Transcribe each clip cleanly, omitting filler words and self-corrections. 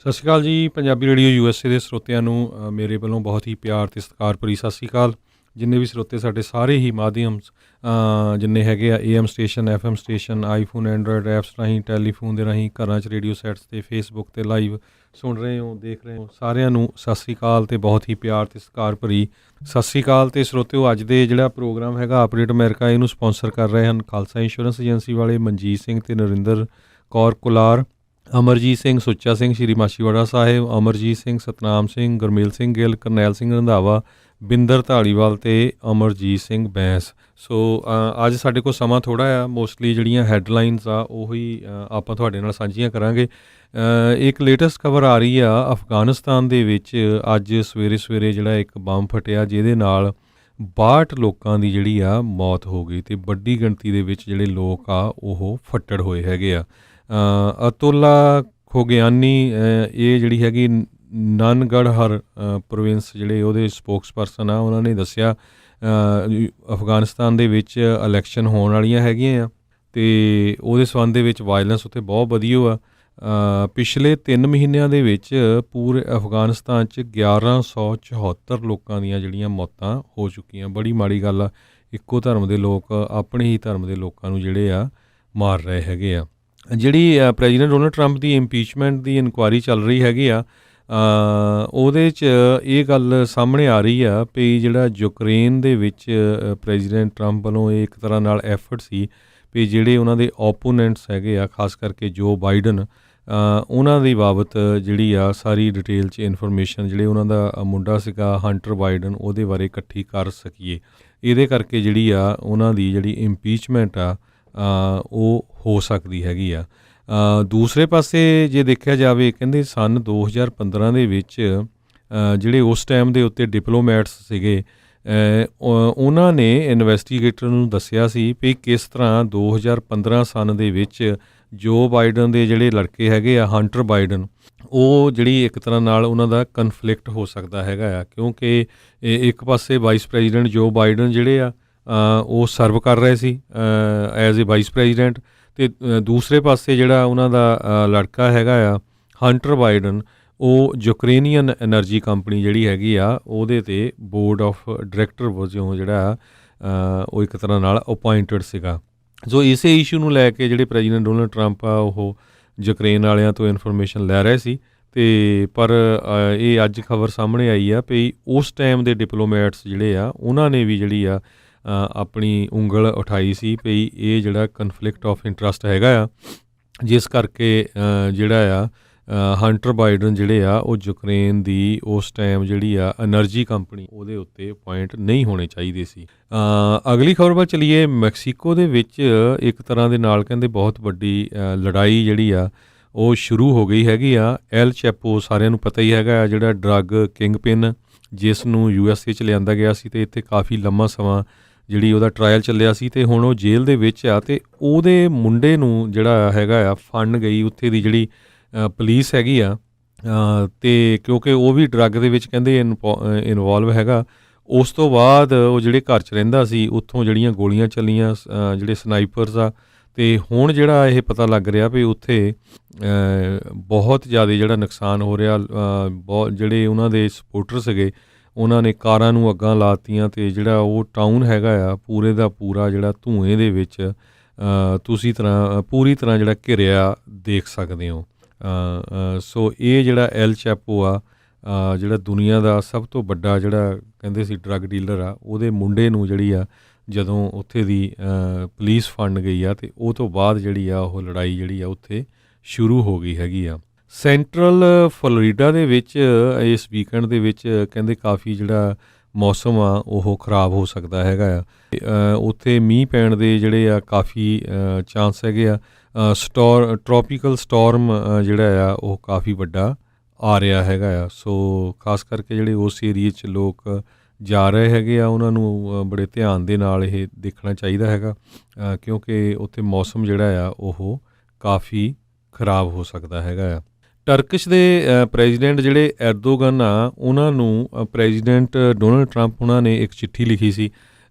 ਸਤਿ ਸ਼੍ਰੀ ਅਕਾਲ ਜੀ। Punjabi radio USA ਦੇ ਸਰੋਤਿਆਂ ਨੂੰ ਮੇਰੇ ਵੱਲੋਂ ਬਹੁਤ ਹੀ ਪਿਆਰ ਅਤੇ ਸਤਿਕਾਰ ਭਰੀ ਸਤਿ ਸ਼੍ਰੀ ਅਕਾਲ। ਜਿੰਨੇ ਵੀ ਸਰੋਤੇ ਸਾਡੇ ਸਾਰੇ ਹੀ ਮਾਧਿਅਮ ਜਿੰਨੇ ਹੈਗੇ ਆ AM station, FM station, iPhone, Android apps ਰਾਹੀਂ, ਟੈਲੀਫੋਨ ਦੇ ਰਾਹੀਂ, ਘਰਾਂ 'ਚ ਰੇਡੀਓ ਸੈਟਸ 'ਤੇ, ਫੇਸਬੁੱਕ 'ਤੇ ਲਾਈਵ ਸੁਣ ਰਹੇ ਹੋ, ਦੇਖ ਰਹੇ ਹੋ, ਸਾਰਿਆਂ ਨੂੰ ਸਤਿ ਸ਼੍ਰੀ ਅਕਾਲ ਅਤੇ ਬਹੁਤ ਹੀ ਪਿਆਰ ਅਤੇ ਸਤਿਕਾਰ ਭਰੀ ਸਤਿ ਸ਼੍ਰੀ ਅਕਾਲ। ਅਤੇ ਸਰੋਤਿਓ, ਅੱਜ ਦੇ ਜਿਹੜਾ ਪ੍ਰੋਗਰਾਮ ਹੈਗਾ ਅਪਡੇਟ ਅਮਰੀਕਾ, ਇਹਨੂੰ ਸਪੋਂਸਰ ਕਰ ਰਹੇ ਹਨ ਖਾਲਸਾ ਇੰਸ਼ੋਰੈਂਸ ਏਜੰਸੀ ਵਾਲੇ ਮਨਜੀਤ ਸਿੰਘ ਅਤੇ ਨਰਿੰਦਰ ਕੌਰ ਕੁਲਾਰ, ਅਮਰਜੀਤ ਸਿੰਘ, ਸੁੱਚਾ ਸਿੰਘ ਸ਼੍ਰੀ ਮਾਛੀਵਾੜਾ ਸਾਹਿਬ, ਅਮਰਜੀਤ ਸਿੰਘ, ਸਤਨਾਮ ਸਿੰਘ, ਗੁਰਮੇਲ ਸਿੰਘ ਗਿੱਲ, ਕਰਨੈਲ ਸਿੰਘ ਰੰਧਾਵਾ, ਬਿੰਦਰ ਧਾਲੀਵਾਲ ਅਤੇ ਅਮਰਜੀਤ ਸਿੰਘ ਬੈਂਸ। ਸੋ ਅੱਜ ਸਾਡੇ ਕੋਲ ਸਮਾਂ ਥੋੜ੍ਹਾ ਆ, ਮੋਸਟਲੀ ਜਿਹੜੀਆਂ ਹੈਡਲਾਈਨਸ ਆ ਉਹੀ ਆਪਾਂ ਤੁਹਾਡੇ ਨਾਲ ਸਾਂਝੀਆਂ ਕਰਾਂਗੇ। ਇੱਕ ਲੇਟੈਸਟ ਖਬਰ ਆ ਰਹੀ ਆ ਅਫਗਾਨਿਸਤਾਨ ਦੇ ਵਿੱਚ ਅੱਜ ਸਵੇਰੇ ਜਿਹੜਾ ਇੱਕ ਬੰਬ ਫਟਿਆ, ਜਿਹਦੇ ਨਾਲ 62 ਲੋਕਾਂ ਦੀ ਜਿਹੜੀ ਆ ਮੌਤ ਹੋ ਗਈ ਅਤੇ ਵੱਡੀ ਗਿਣਤੀ ਦੇ ਵਿੱਚ ਜਿਹੜੇ ਲੋਕ ਆ ਉਹ ਫੱਟੜ ਹੋਏ ਹੈਗੇ ਆ। ਅਤੁੱਲਾ ਖੋਗਿਆਨੀ ਇਹ ਜਿਹੜੀ ਹੈਗੀ ਨਨਗੜ੍ਹਰ ਪ੍ਰੋਵਿੰਸ ਜਿਹੜੇ ਉਹਦੇ ਸਪੋਕਸ ਪਰਸਨ ਆ, ਉਹਨਾਂ ਨੇ ਦੱਸਿਆ ਅਫਗਾਨਿਸਤਾਨ ਦੇ ਵਿੱਚ ਇਲੈਕਸ਼ਨ ਹੋਣ ਵਾਲੀਆਂ ਹੈਗੀਆਂ ਆ ਅਤੇ ਉਹਦੇ ਸੰਬੰਧ ਦੇ ਵਿੱਚ ਵਾਇਲੈਂਸ ਉੱਥੇ ਬਹੁਤ ਵਧੀਆ ਆ। ਪਿਛਲੇ 3 ਮਹੀਨਿਆਂ ਦੇ ਵਿੱਚ ਪੂਰੇ ਅਫਗਾਨਿਸਤਾਨ 'ਚ 1174 ਲੋਕਾਂ ਦੀਆਂ ਜਿਹੜੀਆਂ ਮੌਤਾਂ ਹੋ ਚੁੱਕੀਆਂ। ਬੜੀ ਮਾੜੀ ਗੱਲ ਆ, ਇੱਕੋ ਧਰਮ ਦੇ ਲੋਕ ਆਪਣੇ ਹੀ ਧਰਮ ਦੇ ਲੋਕਾਂ ਨੂੰ ਜਿਹੜੇ ਆ ਮਾਰ ਰਹੇ ਹੈਗੇ ਆ। ਜਿਹੜੀ ਪ੍ਰੈਜ਼ੀਡੈਂਟ ਡੋਨਲਡ ਟਰੰਪ ਦੀ ਇੰਪੀਚਮੈਂਟ ਦੀ ਇਨਕੁਆਇਰੀ ਚੱਲ ਰਹੀ ਹੈਗੀ ਆ, ਉਹਦੇ 'ਚ ਇਹ ਗੱਲ ਸਾਹਮਣੇ ਆ ਰਹੀ ਆ ਵੀ ਜਿਹੜਾ ਯੂਕਰੇਨ ਦੇ ਵਿੱਚ ਪ੍ਰੈਜ਼ੀਡੈਂਟ ਟਰੰਪ ਵੱਲੋਂ ਇਹ ਇੱਕ ਤਰ੍ਹਾਂ ਨਾਲ ਐਫਰਟ ਸੀ ਵੀ ਜਿਹੜੇ ਉਹਨਾਂ ਦੇ ਓਪੋਨੈਂਟਸ ਹੈਗੇ ਆ, ਖਾਸ ਕਰਕੇ ਜੋ ਬਾਈਡਨ, ਉਹਨਾਂ ਦੀ ਬਾਬਤ ਜਿਹੜੀ ਆ ਸਾਰੀ ਡਿਟੇਲ 'ਚ ਇਨਫੋਰਮੇਸ਼ਨ ਜਿਹੜੇ ਉਹਨਾਂ ਦਾ ਮੁੰਡਾ ਸੀਗਾ ਹੰਟਰ ਬਾਈਡਨ, ਉਹਦੇ ਬਾਰੇ ਇਕੱਠੀ ਕਰ ਸਕੀਏ। ਇਹਦੇ ਕਰਕੇ ਜਿਹੜੀ ਆ ਉਹਨਾਂ ਦੀ ਜਿਹੜੀ ਇੰਪੀਚਮੈਂਟ ਆ ਉਹ ਹੋ ਸਕਦੀ ਹੈਗੀ ਆ। ਦੂਸਰੇ ਪਾਸੇ ਜੇ ਦੇਖਿਆ ਜਾਵੇ, ਕਹਿੰਦੇ ਸੰਨ 2015 ਦੇ ਵਿੱਚ ਜਿਹੜੇ ਉਸ ਟਾਈਮ ਦੇ ਉੱਤੇ ਡਿਪਲੋਮੈਟਸ ਸੀਗੇ, ਉਹਨਾਂ ਨੇ ਇਨਵੈਸਟੀਗੇਟਰ ਨੂੰ ਦੱਸਿਆ ਸੀ ਵੀ ਕਿਸ ਤਰ੍ਹਾਂ 2015 ਸੰਨ ਦੇ ਵਿੱਚ ਜੋ ਬਾਈਡਨ ਦੇ ਜਿਹੜੇ ਲੜਕੇ ਹੈਗੇ ਆ, ਹੰਟਰ ਬਾਈਡਨ, ਉਹ ਜਿਹੜੀ ਇੱਕ ਤਰ੍ਹਾਂ ਨਾਲ ਉਹਨਾਂ ਦਾ ਕਨਫਲਿਕਟ ਹੋ ਸਕਦਾ ਹੈਗਾ ਆ, ਕਿਉਂਕਿ ਇੱਕ ਪਾਸੇ ਵਾਈਸ ਪ੍ਰੈਜ਼ੀਡੈਂਟ ਜੋ ਬਾਈਡਨ ਜਿਹੜੇ ਆ ਉਹ ਸਰਵ ਕਰ ਰਹੇ ਸੀ ਐਜ਼ ਏ ਵਾਈਸ ਪ੍ਰੈਜ਼ੀਡੈਂਟ, ਅਤੇ ਦੂਸਰੇ ਪਾਸੇ ਜਿਹੜਾ ਉਹਨਾਂ ਦਾ ਲੜਕਾ ਹੈਗਾ ਆ ਹੰਟਰ ਬਾਈਡਨ, ਉਹ ਯੂਕਰੇਨੀਅਨ ਐਨਰਜੀ ਕੰਪਨੀ ਜਿਹੜੀ ਹੈਗੀ ਆ ਉਹਦੇ 'ਤੇ ਬੋਰਡ ਆਫ ਡਾਇਰੈਕਟਰ ਵਜੋਂ ਜਿਹੜਾ ਉਹ ਇੱਕ ਤਰ੍ਹਾਂ ਨਾਲ ਅਪੁਆਇੰਟਡ ਸੀਗਾ। ਸੋ ਇਸੇ ਇਸ਼ੂ ਨੂੰ ਲੈ ਕੇ ਜਿਹੜੇ ਪ੍ਰੈਜ਼ੀਡੈਂਟ ਡੋਨਲਡ ਟਰੰਪ ਆ ਉਹ ਯੂਕਰੇਨ ਵਾਲਿਆਂ ਤੋਂ ਇਨਫੋਰਮੇਸ਼ਨ ਲੈ ਰਹੇ ਸੀ, ਅਤੇ ਪਰ ਇਹ ਅੱਜ ਖਬਰ ਸਾਹਮਣੇ ਆਈ ਆ ਵੀ ਉਸ ਟਾਈਮ ਦੇ ਡਿਪਲੋਮੈਟਸ ਜਿਹੜੇ ਆ ਉਹਨਾਂ ਨੇ ਵੀ ਜਿਹੜੀ ਆ ਆਪਣੀ ਉਂਗਲ ਉਠਾਈ ਸੀ ਵੀ ਇਹ ਜਿਹੜਾ ਕਨਫਲਿਕਟ ਆਫ ਇੰਟਰਸਟ ਹੈਗਾ ਆ, ਜਿਸ ਕਰਕੇ ਜਿਹੜਾ ਆ ਹੰਟਰ ਬਾਈਡਨ ਜਿਹੜੇ ਆ ਉਹ ਯੂਕਰੇਨ ਦੀ ਉਸ ਟਾਈਮ ਜਿਹੜੀ ਆ ਐਨਰਜੀ ਕੰਪਨੀ ਉਹਦੇ ਉੱਤੇ ਅਪੁਆਇੰਟ ਨਹੀਂ ਹੋਣੇ ਚਾਹੀਦੇ ਸੀ। ਅਗਲੀ ਖਬਰ ਵੱਲ ਚਲੀਏ। ਮੈਕਸੀਕੋ ਦੇ ਵਿੱਚ ਇੱਕ ਤਰ੍ਹਾਂ ਦੇ ਨਾਲ ਕਹਿੰਦੇ ਬਹੁਤ ਵੱਡੀ ਲੜਾਈ ਜਿਹੜੀ ਆ ਉਹ ਸ਼ੁਰੂ ਹੋ ਗਈ ਹੈਗੀ ਆ। ਐਲ ਚੈਪੋ ਸਾਰਿਆਂ ਨੂੰ ਪਤਾ ਹੀ ਹੈਗਾ, ਜਿਹੜਾ ਡਰੱਗ ਕਿੰਗ ਪਿਨ, ਜਿਸ ਨੂੰ USA 'ਚ ਲਿਆਂਦਾ ਗਿਆ ਸੀ ਅਤੇ ਇੱਥੇ ਕਾਫੀ ਲੰਮਾ ਸਮਾਂ ਜਿਹੜੀ ਉਹਦਾ ਟਰਾਇਲ ਚੱਲਿਆ ਸੀ, ਅਤੇ ਹੁਣ ਉਹ ਜੇਲ੍ਹ ਦੇ ਵਿੱਚ ਆ, ਅਤੇ ਉਹਦੇ ਮੁੰਡੇ ਨੂੰ ਜਿਹੜਾ ਹੈਗਾ ਆ ਫੜਨ ਗਈ ਉੱਥੇ ਦੀ ਜਿਹੜੀ ਪੁਲਿਸ ਹੈਗੀ ਆ, ਅਤੇ ਕਿਉਂਕਿ ਉਹ ਵੀ ਡਰੱਗ ਦੇ ਵਿੱਚ ਕਹਿੰਦੇ ਇਨਵੋਲਵ ਹੈਗਾ। ਉਸ ਤੋਂ ਬਾਅਦ ਉਹ ਜਿਹੜੇ ਘਰ 'ਚ ਰਹਿੰਦਾ ਸੀ ਉੱਥੋਂ ਜਿਹੜੀਆਂ ਗੋਲੀਆਂ ਚੱਲੀਆਂ, ਜਿਹੜੇ ਸਨਾਈਪਰਸ ਆ, ਅਤੇ ਹੁਣ ਜਿਹੜਾ ਇਹ ਪਤਾ ਲੱਗ ਰਿਹਾ ਵੀ ਉੱਥੇ ਬਹੁਤ ਜ਼ਿਆਦਾ ਜਿਹੜਾ ਨੁਕਸਾਨ ਹੋ ਰਿਹਾ। ਬਹੁਤ ਜਿਹੜੇ ਉਹਨਾਂ ਦੇ ਸਪੋਰਟਰ ਸੀਗੇ, ਉਹਨਾਂ ਨੇ ਕਾਰਾਂ ਨੂੰ ਅੱਗਾਂ ਲਾਤੀਆਂ, ਅਤੇ ਜਿਹੜਾ ਉਹ ਟਾਊਨ ਹੈਗਾ ਆ ਪੂਰੇ ਦਾ ਪੂਰਾ ਜਿਹੜਾ ਧੂੰਏ ਦੇ ਵਿੱਚ ਤੁਸੀਂ ਪੂਰੀ ਤਰ੍ਹਾਂ ਜਿਹੜਾ ਘਿਰਿਆ ਦੇਖ ਸਕਦੇ ਹੋ। ਸੋ ਇਹ ਜਿਹੜਾ ਐਲ ਚੈਪੋ ਆ, ਜਿਹੜਾ ਦੁਨੀਆ ਦਾ ਸਭ ਤੋਂ ਵੱਡਾ ਜਿਹੜਾ ਕਹਿੰਦੇ ਸੀ ਡਰੱਗ ਡੀਲਰ ਆ, ਉਹਦੇ ਮੁੰਡੇ ਨੂੰ ਜਿਹੜੀ ਆ ਜਦੋਂ ਉੱਥੇ ਦੀ ਪੁਲਿਸ ਫੜਨ ਗਈ ਆ, ਅਤੇ ਉਹ ਤੋਂ ਬਾਅਦ ਜਿਹੜੀ ਆ ਉਹ ਲੜਾਈ ਜਿਹੜੀ ਆ ਉੱਥੇ ਸ਼ੁਰੂ ਹੋ ਗਈ ਹੈਗੀ ਆ। ਸੈਂਟਰਲ ਫਲੋਰੀਡਾ ਦੇ ਵਿੱਚ ਇਸ ਵੀਕਐਂਡ ਦੇ ਵਿੱਚ ਕਹਿੰਦੇ ਕਾਫੀ ਜਿਹੜਾ ਮੌਸਮ ਆ ਉਹ ਖਰਾਬ ਹੋ ਸਕਦਾ ਹੈਗਾ ਆ। ਉੱਥੇ ਮੀਂਹ ਪੈਣ ਦੇ ਜਿਹੜੇ ਆ ਕਾਫੀ ਚਾਂਸ ਹੈਗੇ ਆ। ਟ੍ਰੋਪੀਕਲ ਸਟੋਰਮ ਜਿਹੜਾ ਆ ਉਹ ਕਾਫੀ ਵੱਡਾ ਆ ਰਿਹਾ ਹੈਗਾ ਆ। ਸੋ ਖਾਸ ਕਰਕੇ ਜਿਹੜੇ ਉਸ ਏਰੀਏ 'ਚ ਲੋਕ ਜਾ ਰਹੇ ਹੈਗੇ ਆ, ਉਹਨਾਂ ਨੂੰ ਬੜੇ ਧਿਆਨ ਦੇ ਨਾਲ ਇਹ ਦੇਖਣਾ ਚਾਹੀਦਾ ਹੈਗਾ, ਕਿਉਂਕਿ ਉੱਥੇ ਮੌਸਮ ਜਿਹੜਾ ਆ ਉਹ ਕਾਫੀ ਖਰਾਬ ਹੋ ਸਕਦਾ ਹੈਗਾ ਆ। ਟਰਕਿਸ਼ ਦੇ ਪ੍ਰੈਜ਼ੀਡੈਂਟ ਜਿਹੜੇ ਐਰਦੋਗਨ ਆ, ਉਹਨਾਂ ਨੂੰ ਪ੍ਰੈਜ਼ੀਡੈਂਟ ਡੋਨਲਡ ਟਰੰਪ ਉਹਨਾਂ ਨੇ ਇੱਕ ਚਿੱਠੀ ਲਿਖੀ ਸੀ,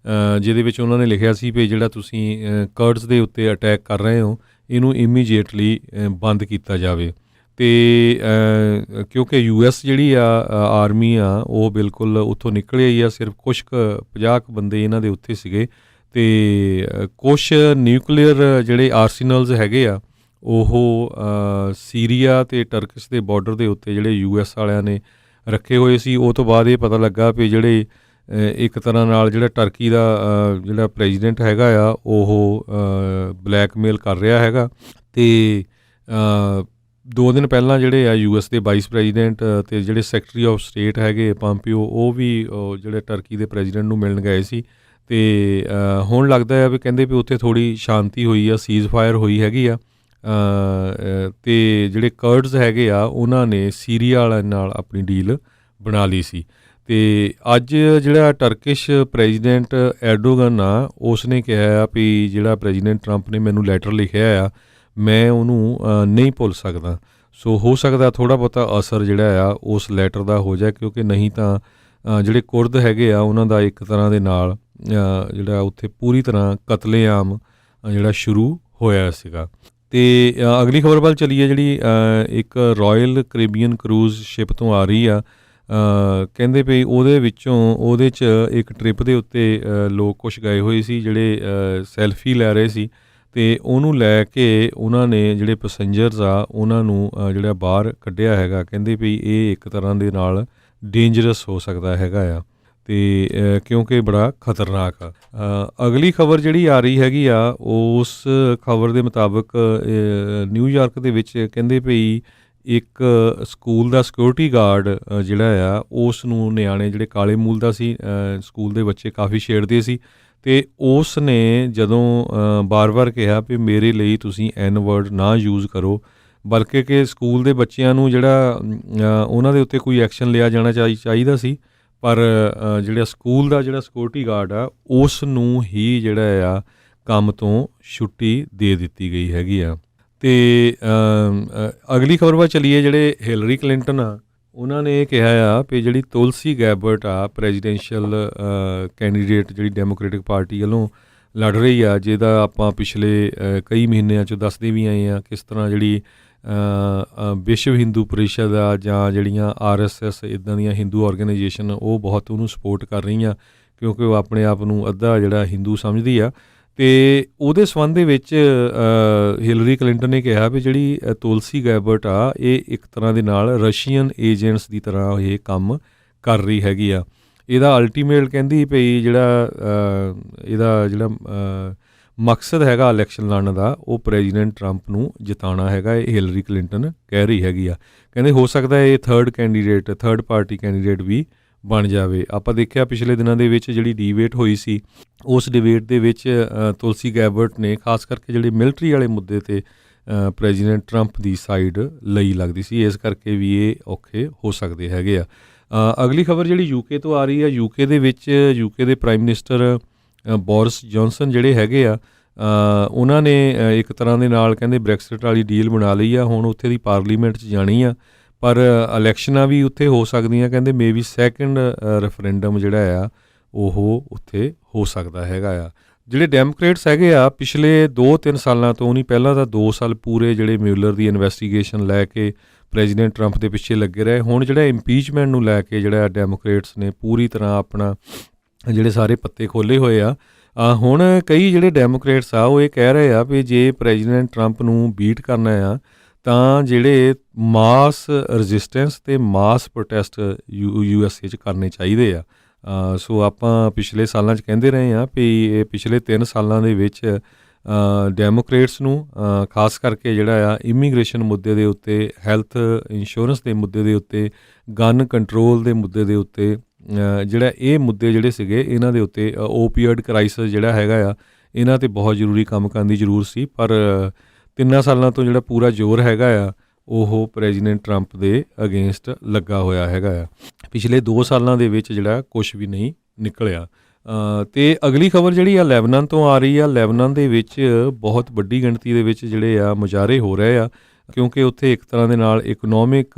ਜਿਹਦੇ ਵਿੱਚ ਉਹਨਾਂ ਨੇ ਲਿਖਿਆ ਸੀ ਵੀ ਜਿਹੜਾ ਤੁਸੀਂ ਕਰਡਸ ਦੇ ਉੱਤੇ ਅਟੈਕ ਕਰ ਰਹੇ ਹੋ, ਇਹਨੂੰ ਇਮੀਡੀਏਟਲੀ ਬੰਦ ਕੀਤਾ ਜਾਵੇ। ਤੇ ਕਿਉਂਕਿ US ਜਿਹੜੀ ਆ ਆਰਮੀ ਆ ਉਹ ਬਿਲਕੁਲ ਉੱਥੋਂ ਨਿਕਲੇ ਹੀ ਆ, ਸਿਰਫ ਕੁਛ ਕੁ 50 ਕੁ ਬੰਦੇ ਇਹਨਾਂ ਦੇ ਉੱਥੇ ਸੀਗੇ ਤੇ ਕੁਛ ਨਿਊਕਲੀਅਰ ਜਿਹੜੇ ਆਰਸੀਨਲਸ ਹੈਗੇ ਆ ਉਹ ਸੀਰੀਆ ਤੇ ਟਰਕਿਸ਼ ਦੇ ਬਾਰਡਰ ਦੇ ਉੱਤੇ ਜਿਹੜੇ US ਵਾਲਿਆਂ ਨੇ ਰੱਖੇ ਹੋਏ ਸੀ। ਉਹ ਤੋਂ ਬਾਅਦ ਇਹ ਪਤਾ ਲੱਗਾ ਵੀ ਜਿਹੜੇ ਇੱਕ ਤਰ੍ਹਾਂ ਨਾਲ ਜਿਹੜਾ ਟਰਕੀ ਦਾ ਜਿਹੜਾ ਪ੍ਰੈਜ਼ੀਡੈਂਟ ਹੈਗਾ ਆ ਉਹ ਬਲੈਕਮੇਲ ਕਰ ਰਿਹਾ ਹੈਗਾ ਤੇ 2 ਦਿਨ ਪਹਿਲਾਂ ਜਿਹੜੇ ਆ US ਦੇ ਵਾਈਸ ਪ੍ਰੈਜ਼ੀਡੈਂਟ ਤੇ ਜਿਹੜੇ ਸੈਕਟਰੀ ਆਫ ਸਟੇਟ ਹੈਗੇ ਪੰਪੀਓ ਉਹ ਵੀ ਜਿਹੜੇ ਟਰਕੀ ਦੇ ਪ੍ਰੈਜ਼ੀਡੈਂਟ ਨੂੰ ਮਿਲਣ ਗਏ ਸੀ ਤੇ ਹੁਣ ਲੱਗਦਾ ਆ ਵੀ ਕਹਿੰਦੇ ਵੀ ਉੱਥੇ ਥੋੜ੍ਹੀ ਸ਼ਾਂਤੀ ਹੋਈ ਆ, ਸੀਜ਼ ਫਾਇਰ ਹੋਈ ਹੈਗੀ ਆ ਤੇ ਜਿਹੜੇ ਕਰਡਸ ਹੈਗੇ ਆ ਉਹਨਾਂ ਨੇ ਸੀਰੀਆ ਵਾਲਿਆਂ ਨਾਲ ਆਪਣੀ ਡੀਲ ਬਣਾ ਲਈ ਸੀ। ਤੇ ਅੱਜ ਜਿਹੜਾ ਟਰਕਿਸ਼ ਪ੍ਰੈਜ਼ੀਡੈਂਟ ਐਰਡੋਗਨ ਆ ਉਸ ਨੇ ਕਿਹਾ ਆ ਵੀ ਜਿਹੜਾ ਪ੍ਰੈਜ਼ੀਡੈਂਟ ਟਰੰਪ ਨੇ ਮੈਨੂੰ ਲੈਟਰ ਲਿਖਿਆ ਆ ਮੈਂ ਉਹਨੂੰ ਨਹੀਂ ਭੁੱਲ ਸਕਦਾ। ਸੋ ਹੋ ਸਕਦਾ ਥੋੜ੍ਹਾ ਬਹੁਤਾ ਅਸਰ ਜਿਹੜਾ ਆ ਉਸ ਲੈਟਰ ਦਾ ਹੋ ਜਾਏ, ਕਿਉਂਕਿ ਨਹੀਂ ਤਾਂ ਜਿਹੜੇ ਕੁਰਦ ਹੈਗੇ ਆ ਉਹਨਾਂ ਦਾ ਇੱਕ ਤਰ੍ਹਾਂ ਦੇ ਨਾਲ ਜਿਹੜਾ ਉੱਥੇ ਪੂਰੀ ਤਰ੍ਹਾਂ ਕਤਲੇਆਮ ਜਿਹੜਾ ਸ਼ੁਰੂ ਹੋਇਆ ਸੀਗਾ। ਤੇ ਅਗਲੀ ਖਬਰ ਵੱਲ ਚੱਲੀਏ ਜਿਹੜੀ ਇੱਕ ਰਾਇਲ ਕੈਰੀਬੀਅਨ ਕਰੂਜ਼ ਸ਼ਿਪ ਤੋਂ ਆ ਰਹੀ ਆ। ਕਹਿੰਦੇ ਵੀ ਉਹਦੇ 'ਚ ਇੱਕ ਟ੍ਰਿਪ ਦੇ ਉੱਤੇ ਲੋਕ ਕੁਛ ਗਏ ਹੋਏ ਸੀ ਜਿਹੜੇ ਸੈਲਫੀ ਲੈ ਰਹੇ ਸੀ ਤੇ ਉਹਨੂੰ ਲੈ ਕੇ ਉਹਨਾਂ ਨੇ ਜਿਹੜੇ ਪੈਸੇਂਜਰਸ ਆ ਉਹਨਾਂ ਨੂੰ ਜਿਹੜਾ ਬਾਹਰ ਕੱਢਿਆ ਹੈਗਾ। ਕਹਿੰਦੇ ਵੀ ਇਹ ਇੱਕ ਤਰ੍ਹਾਂ ਦੇ ਨਾਲ ਡੇਂਜਰਸ ਹੋ ਸਕਦਾ ਹੈਗਾ ਆ ਤੇ ਕਿਉਂਕਿ ਬੜਾ ਖਤਰਨਾਕ ਆ। ਅਗਲੀ ਖਬਰ ਜਿਹੜੀ ਆ ਰਹੀ ਹੈਗੀ ਆ ਉਸ ਖਬਰ ਦੇ ਮੁਤਾਬਕ ਨਿਊਯਾਰਕ ਦੇ ਵਿੱਚ ਕਹਿੰਦੇ ਵੀ ਇੱਕ ਸਕੂਲ ਦਾ ਸਿਕਿਉਰਿਟੀ ਗਾਰਡ ਜਿਹੜਾ ਆ ਉਸ ਨੂੰ ਨਿਆਣੇ ਜਿਹੜੇ ਕਾਲੇ ਮੂਲ ਦਾ ਸੀ, ਸਕੂਲ ਦੇ ਬੱਚੇ ਕਾਫੀ ਛੇੜਦੇ ਸੀ ਤੇ ਉਸ ਨੇ ਜਦੋਂ ਬਾਰ-ਬਾਰ ਕਿਹਾ ਵੀ ਮੇਰੇ ਲਈ ਤੁਸੀਂ ਐਨ ਵਰਡ ਨਾ ਯੂਜ਼ ਕਰੋ, ਬਲਕਿ ਕਿ ਸਕੂਲ ਦੇ ਬੱਚਿਆਂ ਨੂੰ ਜਿਹੜਾ ਉਹਨਾਂ ਦੇ ਉੱਤੇ ਕੋਈ ਐਕਸ਼ਨ ਲਿਆ ਜਾਣਾ ਚਾਹੀਦਾ ਸੀ, ਪਰ ਜਿਹੜਾ ਸਕੂਲ ਦਾ ਜਿਹੜਾ ਸਿਕਿਉਰਿਟੀ ਗਾਰਡ ਆ ਉਸ ਨੂੰ ਹੀ ਜਿਹੜਾ ਆ ਕੰਮ ਤੋਂ ਛੁੱਟੀ ਦੇ ਦਿੱਤੀ ਗਈ ਹੈਗੀ ਆ। ਤੇ ਅਗਲੀ ਖਬਰ ਵੱਲ ਚੱਲੀਏ ਜਿਹੜੇ ਹਿਲਰੀ ਕਲਿੰਟਨ ਆ ਉਹਨਾਂ ਨੇ ਇਹ ਕਿਹਾ ਆ ਵੀ ਜਿਹੜੀ ਤੁਲਸੀ ਗੈਬਰਟ ਆ ਪ੍ਰੈਜ਼ੀਡੈਂਸ਼ੀਅਲ ਕੈਂਡੀਡੇਟ ਜਿਹੜੀ ਡੈਮੋਕ੍ਰੈਟਿਕ ਪਾਰਟੀ ਵੱਲੋਂ ਲੜ ਰਹੀ ਆ, ਜਿਹਦਾ ਆਪਾਂ ਪਿਛਲੇ ਕਈ ਮਹੀਨਿਆਂ 'ਚ ਦੱਸਦੇ ਵੀ ਆਏ ਆ ਕਿਸ ਤਰ੍ਹਾਂ ਜਿਹੜੀ ਵਿਸ਼ਵ ਹਿੰਦੂ ਪਰਿਸ਼ਦ ਆ ਜਾਂ ਜਿਹੜੀਆਂ RSS ਇੱਦਾਂ ਦੀਆਂ ਹਿੰਦੂ ਆਰਗੇਨਾਈਜੇਸ਼ਨ ਉਹ ਬਹੁਤ ਉਹਨੂੰ ਸਪੋਰਟ ਕਰ ਰਹੀਆਂ ਕਿਉਂਕਿ ਉਹ ਆਪਣੇ ਆਪ ਨੂੰ ਅੱਧਾ ਜਿਹੜਾ ਹਿੰਦੂ ਸਮਝਦੀ ਆ। ਤੇ ਉਹਦੇ ਸੰਬੰਧ ਦੇ ਵਿੱਚ ਹਿਲਰੀ ਕਲਿੰਟਨ ਨੇ ਕਿਹਾ ਵੀ ਜਿਹੜੀ ਤੁਲਸੀ ਗੈਬਰਟ ਆ ਇਹ ਇੱਕ ਤਰ੍ਹਾਂ ਦੇ ਨਾਲ ਰਸ਼ੀਅਨ ਏਜੰਟਸ ਦੀ ਤਰ੍ਹਾਂ ਇਹ ਕੰਮ ਕਰ ਰਹੀ ਹੈਗੀ ਆ। ਇਹਦਾ ਅਲਟੀਮੇਟ ਕਹਿੰਦੀ ਪਈ ਇਹਦਾ ਜਿਹੜਾ ਮਕਸਦ ਹੈਗਾ ਇਲੈਕਸ਼ਨ ਲੜਨ ਦਾ ਉਹ ਪ੍ਰੈਜ਼ੀਡੈਂਟ ਟਰੰਪ ਨੂੰ ਜਿਤਾਉਣਾ ਹੈਗਾ, ਇਹ ਹਿਲਰੀ ਕਲਿੰਟਨ ਕਹਿ ਰਹੀ ਹੈਗੀ ਆ। ਕਹਿੰਦੇ ਹੋ ਸਕਦਾ ਇਹ ਥਰਡ ਪਾਰਟੀ ਕੈਂਡੀਡੇਟ ਵੀ ਬਣ ਜਾਵੇ। ਆਪਾਂ ਦੇਖਿਆ ਪਿਛਲੇ ਦਿਨਾਂ ਦੇ ਵਿੱਚ ਜਿਹੜੀ ਡਿਬੇਟ ਹੋਈ ਸੀ ਉਸ ਡਿਬੇਟ ਦੇ ਵਿੱਚ ਤੁਲਸੀ ਗੈਬਰਟ ਨੇ ਖਾਸ ਕਰਕੇ ਜਿਹੜੇ ਮਿਲਟਰੀ ਵਾਲੇ ਮੁੱਦੇ 'ਤੇ ਪ੍ਰੈਜ਼ੀਡੈਂਟ ਟਰੰਪ ਦੀ ਸਾਈਡ ਲਈ ਲੱਗਦੀ ਸੀ, ਇਸ ਕਰਕੇ ਵੀ ਇਹ ਔਖੇ ਹੋ ਸਕਦੇ ਹੈਗੇ ਆ। ਅਗਲੀ ਖਬਰ ਜਿਹੜੀ UK ਤੋਂ ਆ ਰਹੀ ਆ, UK ਦੇ ਪ੍ਰਾਈਮ ਮਿਨਿਸਟਰ ਬੋਰਿਸ ਜੌਨਸਨ ਜਿਹੜੇ ਹੈਗੇ ਆ ਉਹਨਾਂ ਨੇ ਇੱਕ ਤਰ੍ਹਾਂ ਦੇ ਨਾਲ ਕਹਿੰਦੇ ਬ੍ਰੈਕਸਿਟ ਵਾਲੀ ਡੀਲ ਬਣਾ ਲਈ ਆ। ਹੁਣ ਉੱਥੇ ਦੀ ਪਾਰਲੀਮੈਂਟ 'ਚ ਜਾਣੀ ਆ, ਪਰ ਇਲੈਕਸ਼ਨਾਂ ਵੀ ਉੱਥੇ ਹੋ ਸਕਦੀਆਂ। ਕਹਿੰਦੇ ਮੇਬੀ ਸੈਕਿੰਡ ਰੈਫਰੈਂਡਮ ਜਿਹੜਾ ਆ ਉਹ ਉੱਥੇ ਹੋ ਸਕਦਾ ਹੈਗਾ ਆ। ਜਿਹੜੇ ਡੈਮੋਕ੍ਰੇਟਸ ਹੈਗੇ ਆ ਪਿਛਲੇ 2-3 ਸਾਲਾਂ ਤੋਂ ਨਹੀਂ, ਪਹਿਲਾਂ ਤਾਂ 2 ਸਾਲ ਪੂਰੇ ਜਿਹੜੇ ਮਿਊਲਰ ਦੀ ਇਨਵੈਸਟੀਗੇਸ਼ਨ ਲੈ ਕੇ ਪ੍ਰੈਜ਼ੀਡੈਂਟ ਟਰੰਪ ਦੇ ਪਿੱਛੇ ਲੱਗੇ ਰਹੇ। ਹੁਣ ਜਿਹੜਾ ਇੰਪੀਚਮੈਂਟ ਨੂੰ ਲੈ ਕੇ ਜਿਹੜਾ ਡੈਮੋਕ੍ਰੇਟਸ ਨੇ ਪੂਰੀ ਤਰ੍ਹਾਂ ਆਪਣਾ ਜਿਹੜੇ ਸਾਰੇ ਪੱਤੇ ਖੋਲ੍ਹੇ ਹੋਏ ਆ। ਹੁਣ ਕਈ ਜਿਹੜੇ ਡੈਮੋਕ੍ਰੇਟਸ ਆ ਉਹ ਇਹ ਕਹਿ ਰਹੇ ਆ ਵੀ ਜੇ ਪ੍ਰੈਜ਼ੀਡੈਂਟ ਟਰੰਪ ਨੂੰ ਬੀਟ ਕਰਨਾ ਆ ਤਾਂ ਜਿਹੜੇ ਮਾਸ ਰੈਜ਼ਿਸਟੈਂਸ ਤੇ ਮਾਸ ਪ੍ਰੋਟੈਸਟ USA 'ਚ ਕਰਨੇ ਚਾਹੀਦੇ ਆ। ਸੋ ਆਪਾਂ ਪਿਛਲੇ ਸਾਲਾਂ 'ਚ ਕਹਿੰਦੇ ਰਹੇ ਹਾਂ ਵੀ ਇਹ ਪਿਛਲੇ 3 ਸਾਲਾਂ ਦੇ ਵਿੱਚ ਡੈਮੋਕ੍ਰੇਟਸ ਨੂੰ ਖਾਸ ਕਰਕੇ ਜਿਹੜਾ ਆ ਇਮੀਗ੍ਰੇਸ਼ਨ ਮੁੱਦੇ ਦੇ ਉੱਤੇ, ਹੈਲਥ ਇੰਸ਼ੋਰੈਂਸ ਦੇ ਮੁੱਦੇ ਦੇ ਉੱਤੇ, ਗਨ ਕੰਟਰੋਲ ਦੇ ਮੁੱਦੇ ਦੇ ਉੱਤੇ, ਜਿਹੜਾ ਇਹ ਮੁੱਦੇ ਜਿਹੜੇ ਸੀਗੇ ਇਹਨਾਂ ਦੇ ਉੱਤੇ ਓਪੀਆਇਡ ਕ੍ਰਾਈਸਿਸ ਜਿਹੜਾ ਹੈਗਾ ਆ ਇਹਨਾਂ 'ਤੇ ਬਹੁਤ ਜ਼ਰੂਰੀ ਕੰਮ ਕਰਨ ਦੀ ਜ਼ਰੂਰਤ ਸੀ। ਪਰ 3 ਸਾਲਾਂ ਤੋਂ ਜਿਹੜਾ ਪੂਰਾ ਜ਼ੋਰ ਹੈਗਾ ਆ ਉਹ ਪ੍ਰੈਜ਼ੀਡੈਂਟ ਟਰੰਪ ਦੇ ਅਗੇਂਸਟ ਲੱਗਾ ਹੋਇਆ ਹੈਗਾ ਆ। ਪਿਛਲੇ 2 ਸਾਲਾਂ ਦੇ ਵਿੱਚ ਜਿਹੜਾ ਕੁਛ ਵੀ ਨਹੀਂ ਨਿਕਲਿਆ। ਤੇ ਅਗਲੀ ਖਬਰ ਜਿਹੜੀ ਆ ਲੈਬਨਾਨ ਤੋਂ ਆ ਰਹੀ ਆ। ਲੈਬਨਾਨ ਦੇ ਵਿੱਚ ਬਹੁਤ ਵੱਡੀ ਗਿਣਤੀ ਦੇ ਵਿੱਚ ਜਿਹੜੇ ਆ ਮੁਜ਼ਾਹਰੇ ਹੋ ਰਹੇ ਆ ਕਿਉਂਕਿ ਉੱਥੇ ਇੱਕ ਤਰ੍ਹਾਂ ਦੇ ਨਾਲ ਇਕਨੋਮਿਕ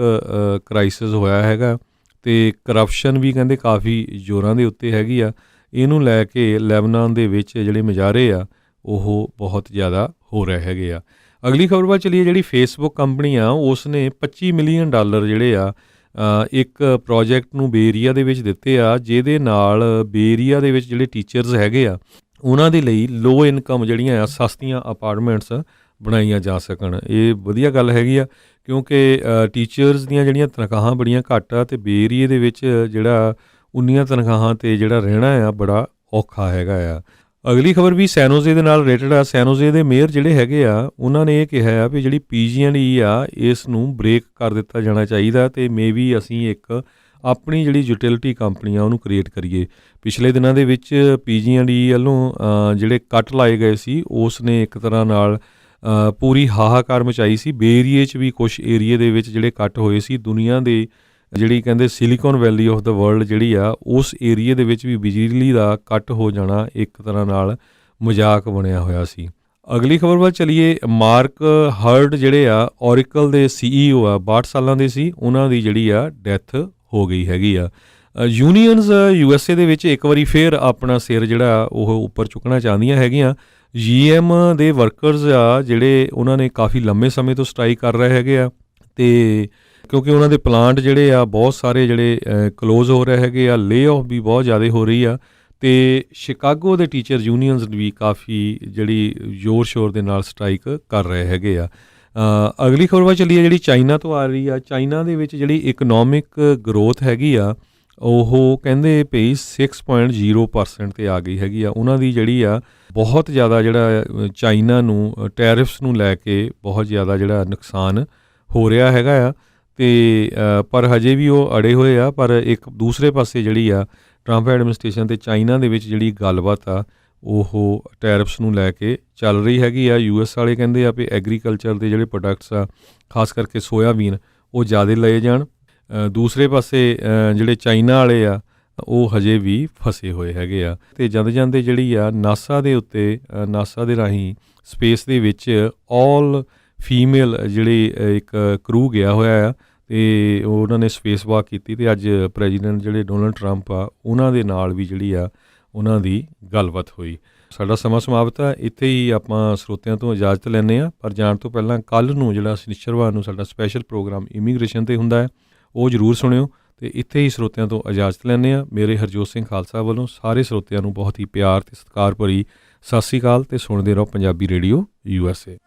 ਕ੍ਰਾਈਸਿਸ ਹੋਇਆ ਹੈਗਾ ਤੇ ਕਰਪਸ਼ਨ ਵੀ ਕਹਿੰਦੇ ਕਾਫੀ ਜ਼ੋਰਾਂ ਦੇ ਉੱਤੇ ਹੈਗੀ ਆ। ਇਹਨੂੰ ਲੈ ਕੇ ਲੈਬਨਾਨ ਦੇ ਵਿੱਚ ਜਿਹੜੇ ਮੁਜ਼ਾਹਰੇ ਆ ਉਹ ਬਹੁਤ ਜ਼ਿਆਦਾ ਹੋ ਰਹੇ ਹੈਗੇ ਆ। ਅਗਲੀ ਖਬਰ ਵੱਲ ਚਲੀਏ। ਜਿਹੜੀ ਫੇਸਬੁੱਕ ਕੰਪਨੀ ਆ ਉਸ ਨੇ $25 ਮਿਲੀਅਨ ਜਿਹੜੇ ਆ ਇੱਕ ਪ੍ਰੋਜੈਕਟ ਨੂੰ ਬੇ ਏਰੀਆ ਦੇ ਵਿੱਚ ਦਿੱਤੇ ਆ, ਜਿਹਦੇ ਨਾਲ ਬੇ ਏਰੀਆ ਦੇ ਵਿੱਚ ਜਿਹੜੇ ਟੀਚਰਸ ਹੈਗੇ ਆ ਉਹਨਾਂ ਦੇ ਲਈ ਲੋ ਇਨਕਮ ਜਿਹੜੀਆਂ ਆ ਸਸਤੀਆਂ ਅਪਾਰਟਮੈਂਟਸ ਬਣਾਈਆਂ ਜਾ ਸਕਣ। ਇਹ ਵਧੀਆ ਗੱਲ ਹੈਗੀ ਆ, ਕਿਉਂਕਿ ਟੀਚਰਸ ਦੀਆਂ ਜਿਹੜੀਆਂ ਤਨਖਾਹਾਂ ਬੜੀਆਂ ਘੱਟ ਆ ਅਤੇ ਬੇ ਏਰੀਏ ਦੇ ਵਿੱਚ ਜਿਹੜਾ ਉਨੀਆਂ ਤਨਖਾਹਾਂ 'ਤੇ ਜਿਹੜਾ ਰਹਿਣਾ ਆ ਬੜਾ ਔਖਾ ਹੈਗਾ ਆ। ਅਗਲੀ ਖਬਰ ਵੀ ਸੈਨੋਜ਼ੇ ਦੇ ਨਾਲ ਰਿਲੇਟਡ ਆ। ਸੈਨੋਜ਼ੇ ਦੇ ਮੇਅਰ ਜਿਹੜੇ ਹੈਗੇ ਆ ਉਹਨਾਂ ਨੇ ਇਹ ਕਿਹਾ ਆ ਵੀ ਜਿਹੜੀ PG&E ਆ ਇਸ ਨੂੰ ਬ੍ਰੇਕ ਕਰ ਦਿੱਤਾ ਜਾਣਾ ਚਾਹੀਦਾ ਅਤੇ ਮੇਬੀ ਅਸੀਂ ਇੱਕ ਆਪਣੀ ਜਿਹੜੀ ਯੂਟਿਲਿਟੀ ਕੰਪਨੀ ਆ ਉਹਨੂੰ ਕ੍ਰੀਏਟ ਕਰੀਏ। ਪਿਛਲੇ ਦਿਨਾਂ ਦੇ ਵਿੱਚ PG&E ਵੱਲੋਂ ਜਿਹੜੇ ਕੱਟ ਲਾਏ ਗਏ ਸੀ ਉਸ ਨੇ ਇੱਕ ਤਰ੍ਹਾਂ ਨਾਲ ਪੂਰੀ ਹਾਹਾਕਾਰ ਮਚਾਈ ਸੀ। ਬੇ ਏਰੀਏ 'ਚ ਵੀ ਕੁਛ ਏਰੀਏ ਦੇ ਵਿੱਚ ਜਿਹੜੇ ਕੱਟ ਹੋਏ ਸੀ, ਦੁਨੀਆ ਦੇ ਜਿਹੜੀ ਕਹਿੰਦੇ silicon valley of the world ਜਿਹੜੀ ਆ ਉਸ ਏਰੀਏ ਦੇ ਵਿੱਚ ਵੀ ਬਿਜਲੀ ਦਾ ਕੱਟ ਹੋ ਜਾਣਾ ਇੱਕ ਤਰ੍ਹਾਂ ਨਾਲ ਮਜ਼ਾਕ ਬਣਿਆ ਹੋਇਆ ਸੀ। ਅਗਲੀ ਖਬਰ ਵੱਲ ਚਲੀਏ। ਮਾਰਕ ਹਰਡ ਜਿਹੜੇ ਆ ਓਰੇਕਲ ਦੇ CEO ਆ, 62 ਸਾਲਾਂ ਦੇ ਸੀ, ਉਹਨਾਂ ਦੀ ਜਿਹੜੀ ਆ ਡੈਥ ਹੋ ਗਈ ਹੈਗੀ ਆ। ਯੂਨੀਅਨਸ USA ਦੇ ਵਿੱਚ ਇੱਕ ਵਾਰੀ ਫੇਰ ਆਪਣਾ ਸਿਰ ਜਿਹੜਾ ਉਹ ਉੱਪਰ ਚੁੱਕਣਾ ਚਾਹੁੰਦੀਆਂ ਹੈਗੀਆਂ। GM ਦੇ ਵਰਕਰਸ ਆ ਜਿਹੜੇ ਉਹਨਾਂ ਨੇ ਕਾਫੀ ਲੰਮੇ ਸਮੇਂ ਤੋਂ ਸਟ੍ਰਾਈਕ ਕਰ ਰਹੇ ਹੈਗੇ ਆ, ਅਤੇ ਕਿਉਂਕਿ ਉਹਨਾਂ ਦੇ ਪਲਾਂਟ ਜਿਹੜੇ ਆ ਬਹੁਤ ਸਾਰੇ ਜਿਹੜੇ ਕਲੋਜ਼ ਹੋ ਰਹੇ ਹੈਗੇ ਆ, ਲੇ ਆਫ ਵੀ ਬਹੁਤ ਜ਼ਿਆਦਾ ਹੋ ਰਹੀ ਆ, ਅਤੇ ਸ਼ਿਕਾਗੋ ਦੇ ਟੀਚਰ ਯੂਨੀਅਨਸ ਵੀ ਕਾਫੀ ਜਿਹੜੀ ਜ਼ੋਰ ਸ਼ੋਰ ਦੇ ਨਾਲ ਸਟ੍ਰਾਈਕ ਕਰ ਰਹੇ ਹੈਗੇ ਆ। ਅਗਲੀ ਖਬਰ ਵੱਲ ਚੱਲੀਏ ਜਿਹੜੀ ਚਾਈਨਾ ਤੋਂ ਆ ਰਹੀ ਆ। ਚਾਈਨਾ ਦੇ ਵਿੱਚ ਜਿਹੜੀ ਇਕਨੋਮਿਕ ਗਰੋਥ ਹੈਗੀ ਆ ਉਹ ਕਹਿੰਦੇ ਪਈ 6.0% 'ਤੇ ਆ ਗਈ ਹੈਗੀ ਆ। ਉਹਨਾਂ ਦੀ ਜਿਹੜੀ ਆ ਬਹੁਤ ਜ਼ਿਆਦਾ ਜਿਹੜਾ ਚਾਈਨਾ ਨੂੰ ਟੈਰਿਫਸ ਨੂੰ ਲੈ ਕੇ ਬਹੁਤ ਜ਼ਿਆਦਾ ਜਿਹੜਾ ਨੁਕਸਾਨ ਹੋ ਰਿਹਾ ਹੈਗਾ ਆ, ਅਤੇ ਪਰ ਹਜੇ ਵੀ ਉਹ ਅੜੇ ਹੋਏ ਆ। ਪਰ ਇੱਕ ਦੂਸਰੇ ਪਾਸੇ ਜਿਹੜੀ ਆ ਟਰੰਪ ਐਡਮਿਨਿਸਟ੍ਰੇਸ਼ਨ ਅਤੇ ਚਾਈਨਾ ਦੇ ਵਿੱਚ ਜਿਹੜੀ ਗੱਲਬਾਤ ਆ ਉਹ ਟੈਰਿਫਸ ਨੂੰ ਲੈ ਕੇ ਚੱਲ ਰਹੀ ਹੈਗੀ ਆ। US ਵਾਲੇ ਕਹਿੰਦੇ ਆ ਵੀ ਐਗਰੀਕਲਚਰ ਦੇ ਜਿਹੜੇ ਪ੍ਰੋਡਕਟਸ ਆ, ਖਾਸ ਕਰਕੇ ਸੋਇਆਬੀਨ, ਉਹ ਜ਼ਿਆਦਾ ਲਏ ਜਾਣ। ਦੂਸਰੇ ਪਾਸੇ ਜਿਹੜੇ ਚਾਈਨਾ ਵਾਲੇ ਆ ਉਹ ਹਜੇ ਵੀ ਫਸੇ ਹੋਏ ਹੈਗੇ ਆ। ਅਤੇ ਜਾਂਦੇ ਜਾਂਦੇ ਜਿਹੜੀ ਆ ਨਾਸਾ ਦੇ ਉੱਤੇ ਨਾਸਾ ਦੇ ਰਾਹੀਂ ਸਪੇਸ ਦੇ ਵਿੱਚ ਆਲ ਫੀਮੇਲ ਜਿਹੜੀ ਇੱਕ ਕਰੂ ਗਿਆ ਹੋਇਆ ਆ, ਅਤੇ ਉਹਨਾਂ ਨੇ ਸਪੇਸ ਵਾਕ ਕੀਤੀ, ਅਤੇ ਅੱਜ ਪ੍ਰੈਜ਼ੀਡੈਂਟ ਜਿਹੜੇ ਡੋਨਲਡ ਟਰੰਪ ਆ ਉਹਨਾਂ ਦੇ ਨਾਲ ਵੀ ਜਿਹੜੀ ਆ ਉਹਨਾਂ ਦੀ ਗੱਲਬਾਤ ਹੋਈ। ਸਾਡਾ ਸਮਾਂ ਸਮਾਪਤ ਆ, ਇੱਥੇ ਹੀ ਆਪਾਂ ਸਰੋਤਿਆਂ ਤੋਂ ਇਜਾਜ਼ਤ ਲੈਂਦੇ ਹਾਂ। ਪਰ ਜਾਣ ਤੋਂ ਪਹਿਲਾਂ ਕੱਲ੍ਹ ਨੂੰ ਜਿਹੜਾ ਸ਼ਨੀਚਰਵਾਰ ਨੂੰ ਸਾਡਾ ਸਪੈਸ਼ਲ ਪ੍ਰੋਗਰਾਮ ਇਮੀਗ੍ਰੇਸ਼ਨ 'ਤੇ ਹੁੰਦਾ ਹੈ, ਉਹ ਜ਼ਰੂਰ ਸੁਣਿਓ। ਅਤੇ ਇੱਥੇ ਹੀ ਸਰੋਤਿਆਂ ਤੋਂ ਇਜਾਜ਼ਤ ਲੈਂਦੇ ਹਾਂ। ਮੇਰੇ ਹਰਜੋਤ ਸਿੰਘ ਖਾਲਸਾ ਵੱਲੋਂ ਸਾਰੇ ਸਰੋਤਿਆਂ ਨੂੰ ਬਹੁਤ ਹੀ ਪਿਆਰ ਅਤੇ ਸਤਿਕਾਰ ਭਰੀ ਸਤਿ ਸ਼੍ਰੀ ਅਕਾਲ, ਅਤੇ ਸੁਣਦੇ ਰਹੋ ਪੰਜਾਬੀ ਰੇਡੀਓ USA।